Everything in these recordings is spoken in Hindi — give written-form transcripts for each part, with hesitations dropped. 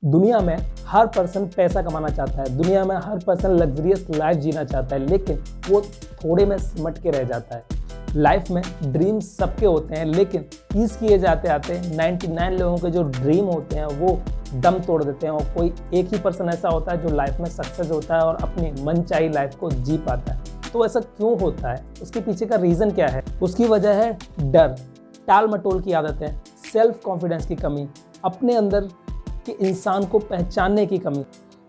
दुनिया में हर पर्सन पैसा कमाना चाहता है, दुनिया में हर पर्सन लग्जरियस लाइफ जीना चाहता है, लेकिन वो थोड़े में सिमट के रह जाता है। लाइफ में ड्रीम्स सबके होते हैं, लेकिन 30 किए जाते आते 99 लोगों के जो ड्रीम होते हैं वो दम तोड़ देते हैं, और कोई एक ही पर्सन ऐसा होता है जो लाइफ में सक्सेस होता है और अपनी मनचाही लाइफ को जी पाता है। तो ऐसा क्यों होता है, उसके पीछे का रीज़न क्या है? उसकी वजह है डर, टाल मटोल की आदतें, सेल्फ कॉन्फिडेंस की कमी, अपने अंदर के इंसान को पहचानने की कमी।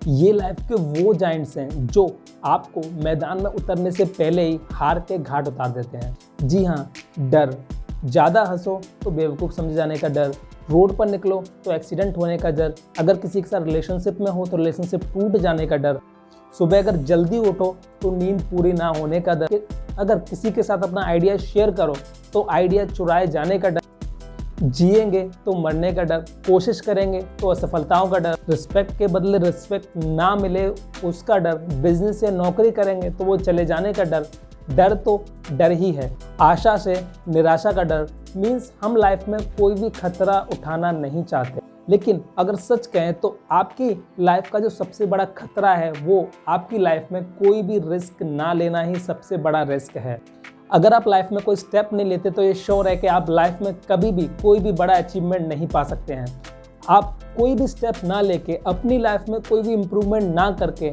ये लाइफ के वो जाइंट्स हैं जो आपको मैदान में उतरने से पहले ही हार के घाट उतार देते हैं। जी हाँ, डर। ज़्यादा हंसो तो बेवकूफ़ समझे जाने का डर, रोड पर निकलो तो एक्सीडेंट होने का डर, अगर किसी के साथ रिलेशनशिप में हो तो रिलेशनशिप टूट जाने का डर, सुबह अगर जल्दी उठो तो नींद पूरी ना होने का डर, अगर किसी के साथ अपना आइडिया शेयर करो तो आइडिया चुराए जाने का डर, जिएंगे तो मरने का डर, कोशिश करेंगे तो असफलताओं का डर, रिस्पेक्ट के बदले रिस्पेक्ट ना मिले उसका डर, बिजनेस या नौकरी करेंगे तो वो चले जाने का डर। डर तो डर ही है। आशा से निराशा का डर मीन्स हम लाइफ में कोई भी खतरा उठाना नहीं चाहते, लेकिन अगर सच कहें तो आपकी लाइफ का जो सबसे बड़ा खतरा है वो आपकी लाइफ में कोई भी रिस्क ना लेना ही सबसे बड़ा रिस्क है। अगर आप लाइफ में कोई स्टेप नहीं लेते तो ये श्योर है कि आप लाइफ में कभी भी कोई भी बड़ा अचीवमेंट नहीं पा सकते हैं। आप कोई भी स्टेप ना लेके अपनी लाइफ में कोई भी इम्प्रूवमेंट ना करके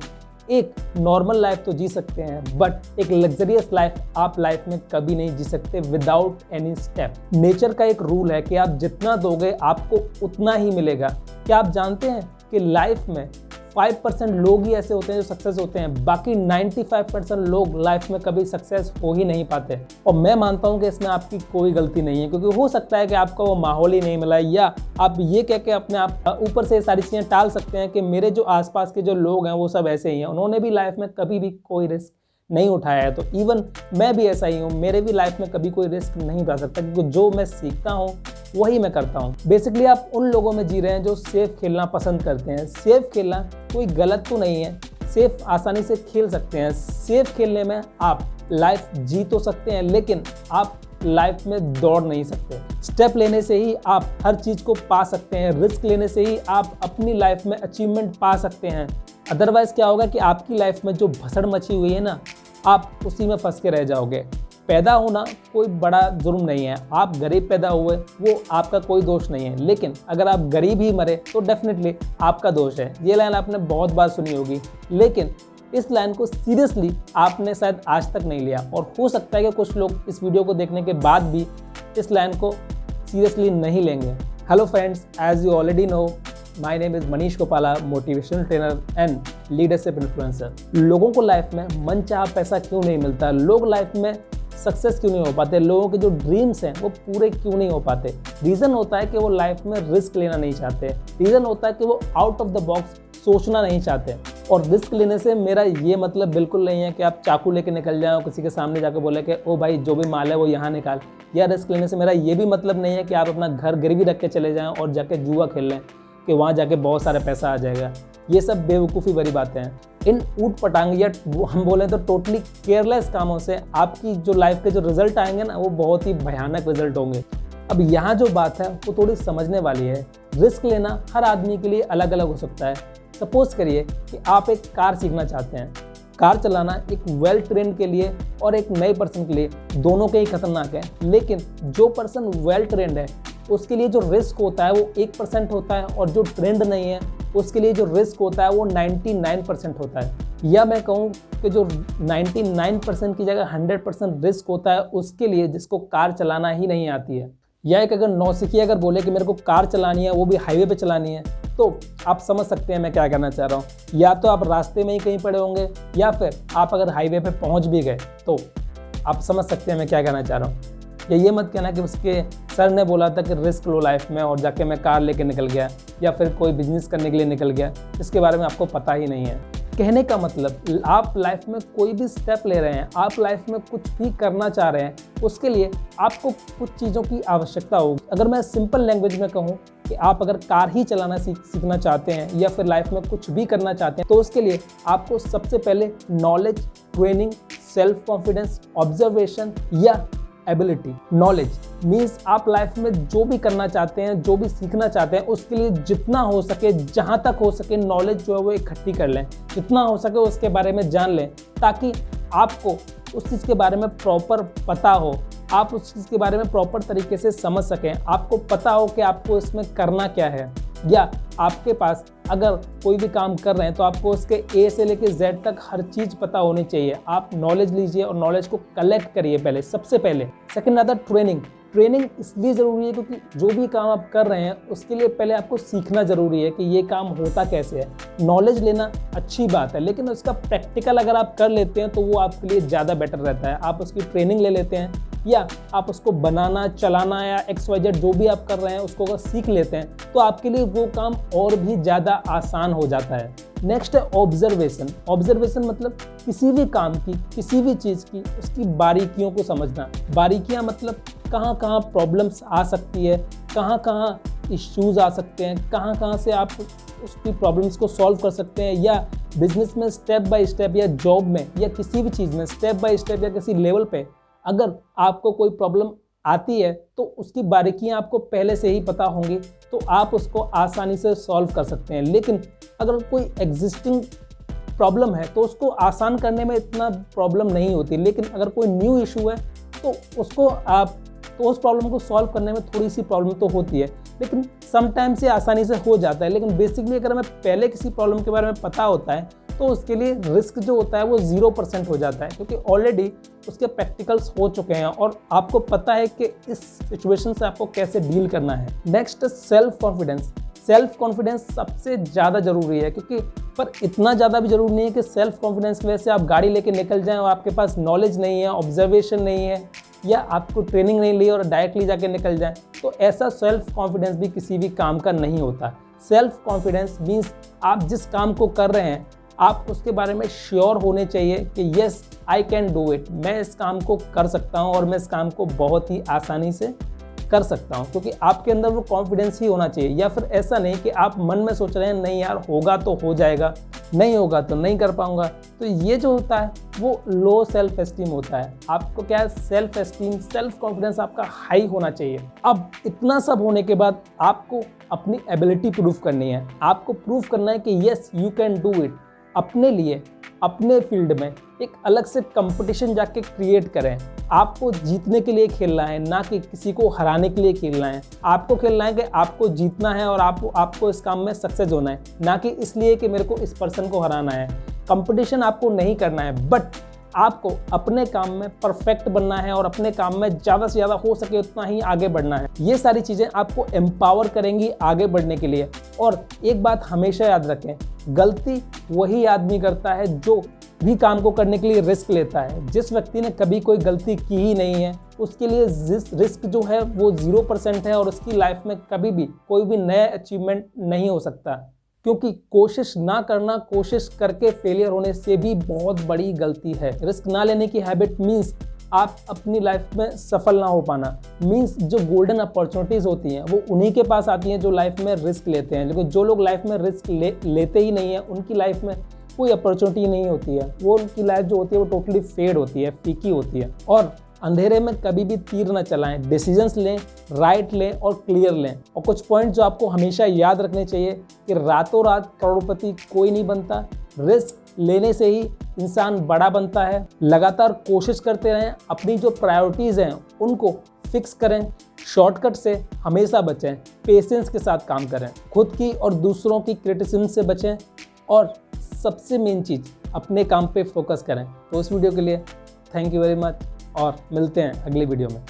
एक नॉर्मल लाइफ तो जी सकते हैं, बट एक लग्जरियस लाइफ आप लाइफ में कभी नहीं जी सकते विदाउट एनी स्टेप। नेचर का एक रूल है कि आप जितना दोगे आपको उतना ही मिलेगा। क्या आप जानते हैं कि लाइफ में 5% लोग ही ऐसे होते हैं जो सक्सेस होते हैं, बाकी 95% लोग लाइफ में कभी सक्सेस हो ही नहीं पाते। और मैं मानता हूं कि इसमें आपकी कोई गलती नहीं है, क्योंकि हो सकता है कि आपको वो माहौल ही नहीं मिला, या आप ये कह के अपने आप ऊपर से सारी चीज़ें टाल सकते हैं कि मेरे जो आसपास के जो लोग हैं वो सब ऐसे ही हैं, उन्होंने भी लाइफ में कभी भी कोई रिस्क नहीं उठाया है। तो इवन मैं भी ऐसा ही हूँ, मेरे भी लाइफ में कभी कोई रिस्क नहीं उठा सकता, क्योंकि जो मैं सीखता हूँ वही मैं करता हूँ। बेसिकली आप उन लोगों में जी रहे हैं जो सेफ खेलना पसंद करते हैं। सेफ खेलना कोई गलत तो नहीं है, सेफ आसानी से खेल सकते हैं। सेफ खेलने में आप लाइफ जी तो सकते हैं, लेकिन आप लाइफ में दौड़ नहीं सकते। स्टेप लेने से ही आप हर चीज़ को पा सकते हैं, रिस्क लेने से ही आप अपनी लाइफ में अचीवमेंट पा सकते हैं। अदरवाइज क्या होगा कि आपकी लाइफ में जो भसड़ मची हुई है ना, आप उसी में फंस के रह जाओगे। पैदा होना कोई बड़ा जुर्म नहीं है, आप गरीब पैदा हुए वो आपका कोई दोष नहीं है, लेकिन अगर आप गरीब ही मरे तो डेफिनेटली आपका दोष है। ये लाइन आपने बहुत बार सुनी होगी, लेकिन इस लाइन को सीरियसली आपने शायद आज तक नहीं लिया, और हो सकता है कि कुछ लोग इस वीडियो को देखने के बाद भी इस लाइन को सीरियसली नहीं लेंगे। Hello friends, as you already know, my name is Manish Gopala, motivational trainer and leadership influencer. लोगों को लाइफ में मनचाहा पैसा क्यों नहीं मिलता, लोग लाइफ में सक्सेस क्यों नहीं हो पाते, लोगों के जो ड्रीम्स हैं वो पूरे क्यों नहीं हो पाते? रीज़न होता है कि वो लाइफ में रिस्क लेना नहीं चाहते, रीज़न होता है कि वो आउट ऑफ द बॉक्स सोचना नहीं चाहते। और रिस्क लेने से मेरा ये मतलब बिल्कुल नहीं है कि आप चाकू लेके निकल जाओ, किसी के सामने जाकर बोले कि ओ भाई जो भी माल है वो यहाँ निकाल। या रिस्क लेने से मेरा ये भी मतलब नहीं है कि आप अपना घर गिरवी रख के चले जाएँ और जाके जुआ खेल लें कि वहाँ जाके बहुत सारा पैसा आ जाएगा। ये सब बेवकूफ़ी भरी बातें हैं। इन ऊट पटांग या हम बोलें तो टोटली केयरलेस कामों से आपकी जो लाइफ के जो रिजल्ट आएंगे ना, वो बहुत ही भयानक रिजल्ट होंगे। अब यहाँ जो बात है वो थोड़ी समझने वाली है। रिस्क लेना हर आदमी के लिए अलग अलग हो सकता है। सपोज करिए कि आप एक कार सीखना चाहते हैं। कार चलाना एक वेल ट्रेन के लिए और एक नए पर्सन के लिए दोनों के ही खतरनाक है, लेकिन जो पर्सन वेल ट्रेंड है उसके लिए जो रिस्क होता है वो 1% होता है, और जो ट्रेंड नहीं है उसके लिए जो रिस्क होता है वो 99% होता है। या मैं कहूँ कि जो 99% की जगह 100% रिस्क होता है उसके लिए जिसको कार चलाना ही नहीं आती है। या एक अगर नौसिखिया अगर बोले कि मेरे को कार चलानी है, वो भी हाईवे पे चलानी है, तो आप समझ सकते हैं मैं क्या कहना चाह रहा हूँ। या तो आप रास्ते में ही कहीं पड़े होंगे, या फिर आप अगर हाईवे पे पहुँच भी गए तो आप समझ सकते हैं मैं क्या कहना चाह रहा हूँ। या ये मत कहना कि उसके सर ने बोला था कि रिस्क लो लाइफ में और जाके मैं कार लेके निकल गया, या फिर कोई बिजनेस करने के लिए निकल गया, इसके बारे में आपको पता ही नहीं है। कहने का मतलब, आप लाइफ में कोई भी स्टेप ले रहे हैं, आप लाइफ में कुछ भी करना चाह रहे हैं, उसके लिए आपको कुछ चीज़ों की आवश्यकता होगी। अगर मैं सिंपल लैंग्वेज में कहूँ कि आप अगर कार ही चलाना सीखना चाहते हैं या फिर लाइफ में कुछ भी करना चाहते हैं, तो उसके लिए आपको सबसे पहले knowledge, training, self confidence, observation या एबिलिटी। नॉलेज मीन्स आप लाइफ में जो भी करना चाहते हैं, जो भी सीखना चाहते हैं, उसके लिए जितना हो सके, जहाँ तक हो सके नॉलेज जो है वो इकट्ठी कर लें, जितना हो सके उसके बारे में जान लें, ताकि आपको उस चीज़ के बारे में प्रॉपर पता हो, आप उस चीज़ के बारे में प्रॉपर तरीके से समझ सकें, आपको पता हो कि आपको इसमें करना क्या है। या आपके पास अगर कोई भी काम कर रहे हैं तो आपको उसके ए से लेकर जेड तक हर चीज़ पता होनी चाहिए। आप नॉलेज लीजिए और नॉलेज को कलेक्ट करिए पहले, सबसे पहले। सेकंड आता ट्रेनिंग। ट्रेनिंग इसलिए ज़रूरी है क्योंकि जो भी काम आप कर रहे हैं उसके लिए पहले आपको सीखना ज़रूरी है कि ये काम होता कैसे है। नॉलेज लेना अच्छी बात है, लेकिन उसका प्रैक्टिकल अगर आप कर लेते हैं तो वो आपके लिए ज़्यादा बेटर रहता है। आप उसकी ट्रेनिंग ले लेते हैं या आप उसको बनाना, चलाना या XYZ जो भी आप कर रहे हैं उसको अगर सीख लेते हैं तो आपके लिए वो काम और भी ज़्यादा आसान हो जाता है। नेक्स्ट है ऑब्जर्वेशन। ऑब्जर्वेशन मतलब किसी भी काम की, किसी भी चीज़ की, उसकी बारीकियों को समझना। बारीकियाँ मतलब कहाँ कहाँ प्रॉब्लम्स आ सकती है, कहाँ कहाँ इश्यूज़ आ सकते हैं, कहाँ कहाँ से आप उसकी प्रॉब्लम्स को सॉल्व कर सकते हैं, या बिजनेस में स्टेप बाय स्टेप, या जॉब में, या किसी भी चीज़ में स्टेप बाय स्टेप, या किसी लेवल पे अगर आपको कोई प्रॉब्लम आती है तो उसकी बारीकियां आपको पहले से ही पता होंगी, तो आप उसको आसानी से सॉल्व कर सकते हैं। लेकिन अगर कोई एग्जिस्टिंग प्रॉब्लम है तो उसको आसान करने में इतना प्रॉब्लम नहीं होती, लेकिन अगर कोई न्यू इशू है तो उस प्रॉब्लम को सॉल्व करने में थोड़ी सी प्रॉब्लम तो होती है, लेकिन समटाइम्स ये आसानी से हो जाता है। लेकिन बेसिकली अगर हमें पहले किसी प्रॉब्लम के बारे में पता होता है तो उसके लिए रिस्क जो होता है वो 0% हो जाता है, क्योंकि ऑलरेडी उसके प्रैक्टिकल्स हो चुके हैं और आपको पता है कि इस सिचुएशन से आपको कैसे डील करना है। Next self confidence. Self confidence सबसे ज़्यादा ज़रूरी है, क्योंकि पर इतना ज़्यादा भी ज़रूरी नहीं है कि सेल्फ कॉन्फिडेंस की वजह से आप गाड़ी लेके निकल जाएं और आपके पास नॉलेज नहीं है, ऑब्जर्वेशन नहीं है, या आपको ट्रेनिंग नहीं ली और डायरेक्टली जाके निकल जाएं। तो ऐसा सेल्फ कॉन्फिडेंस भी किसी भी काम का नहीं होता। सेल्फ कॉन्फिडेंस मीन्स आप जिस काम को कर रहे हैं आप उसके बारे में श्योर होने चाहिए कि yes I can do it, मैं इस काम को कर सकता हूँ और मैं इस काम को बहुत ही आसानी से कर सकता हूँ, क्योंकि आपके अंदर वो कॉन्फिडेंस ही होना चाहिए। या फिर ऐसा नहीं कि आप मन में सोच रहे हैं नहीं यार होगा तो हो जाएगा, नहीं होगा तो नहीं कर पाऊंगा, तो ये जो होता है वो लो सेल्फ एस्टीम होता है। आपको क्या है, सेल्फ एस्टीम, सेल्फ कॉन्फिडेंस आपका हाई होना चाहिए। अब इतना सब होने के बाद आपको अपनी एबिलिटी प्रूफ करनी है, आपको प्रूफ करना है कि yes you can do it. अपने लिए, अपने फील्ड में एक अलग से कंपटीशन जाके क्रिएट करें। आपको जीतने के लिए खेलना है, ना कि किसी को हराने के लिए खेलना है। आपको खेलना है कि आपको जीतना है और आपको इस काम में सक्सेस होना है, ना कि इसलिए कि मेरे को इस पर्सन को हराना है। कंपटीशन आपको नहीं करना है, बट आपको अपने काम में परफेक्ट बनना है और अपने काम में ज़्यादा से ज़्यादा हो सके उतना ही आगे बढ़ना है। ये सारी चीज़ें आपको एम्पावर करेंगी आगे बढ़ने के लिए। और एक बात हमेशा याद रखें, गलती वही आदमी करता है जो भी काम को करने के लिए रिस्क लेता है। जिस व्यक्ति ने कभी कोई गलती की ही नहीं है उसके लिए रिस्क जो है वो 0% है और उसकी लाइफ में कभी भी कोई भी नया अचीवमेंट नहीं हो सकता, क्योंकि कोशिश ना करना, कोशिश करके फेलियर होने से भी बहुत बड़ी गलती है। रिस्क ना लेने की हैबिट मीन्स आप अपनी लाइफ में सफल ना हो पाना। मीन्स जो गोल्डन अपॉर्चुनिटीज़ होती हैं वो उन्हीं के पास आती हैं जो लाइफ में रिस्क लेते हैं, लेकिन जो लोग लाइफ में रिस्क लेते ही नहीं है उनकी लाइफ में कोई अपॉर्चुनिटी नहीं होती है। वो उनकी लाइफ जो होती है वो टोटली फेड होती है, फीकी होती है। और अंधेरे में कभी भी तीर न चलाएं, डिसीजंस लें, राइट लें और क्लियर लें। और कुछ पॉइंट जो आपको हमेशा याद रखने चाहिए कि रातों रात करोड़पति कोई नहीं बनता, रिस्क लेने से ही इंसान बड़ा बनता है। लगातार कोशिश करते रहें, अपनी जो प्रायोरिटीज़ हैं उनको फिक्स करें, शॉर्टकट से हमेशा बचें, पेशेंस के साथ काम करें, खुद की और दूसरों की क्रिटिसिज्म से बचें और सबसे मेन चीज़ अपने काम पे फोकस करें। तो इस वीडियो के लिए थैंक यू वेरी मच और मिलते हैं अगली वीडियो में।